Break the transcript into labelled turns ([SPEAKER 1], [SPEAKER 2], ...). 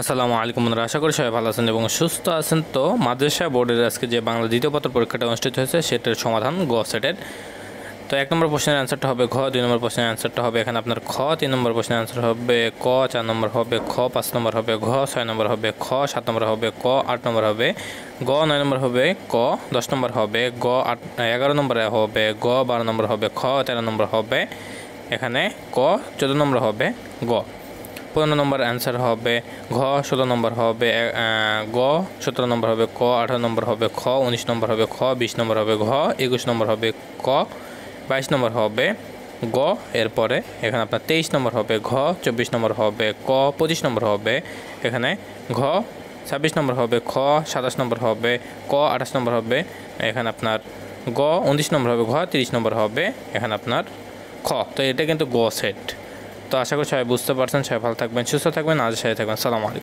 [SPEAKER 1] আসসালামু আলাইকুম বন্ধুরা, আশা করি সবাই ভালো আছেন এবং সুস্থ আছেন। তো মাদ্রাসা বোর্ডের আজকে যে বাংলা দ্বিতীয় পত্র পরীক্ষাটা অনুষ্ঠিত হয়েছে সেটার সমাধান গ সেটের। তো 1 নম্বর প্রশ্নের অ্যান্সারটা হবে ঘ, 2 নম্বর প্রশ্নের অ্যান্সারটা হবে এখানে আপনার খ, 3 নম্বর প্রশ্নের অ্যান্সার হবে ক, 4 নম্বর হবে খ, 5 নম্বর হবে ঘ, 6 নম্বর হবে খ, 7 নম্বর হবে ক, 8 নম্বর হবে গ, 9 নম্বর হবে ক, 10 নম্বর হবে গ, 11 নম্বরে হবে গ, 12 নম্বর হবে খ, 13 নম্বর হবে এখানে ক, 14 নম্বর হবে গ। 15 নম্বর অ্যান্সার হবে ঘ, 16 নম্বর হবে গ, 17 নম্বর হবে ক, 18 নম্বর হবে খ, 19 নম্বর হবে খ, 20 নম্বর হবে ঘ, 21 নম্বর হবে ক, 22 নম্বর হবে গ। এরপরে এখানে আপনার 23 নম্বর হবে ঘ, 24 নম্বর হবে ক, 25 নম্বর হবে এখানে ঘ, 26 নম্বর হবে খ, 27 নম্বর হবে ক, 28 নম্বর হবে এখানে আপনার গ, 29 নম্বর হবে ঘ, 30 নম্বর হবে এখানে আপনার খ। তো এটা কিন্তু গ সেট। তো আশা করি সবাই বুঝতে পারছেন। সবাই ভালো থাকবেন, সুস্থ থাকবেন, আজ সাথে থাকবেন। সালাম আলাইকুম।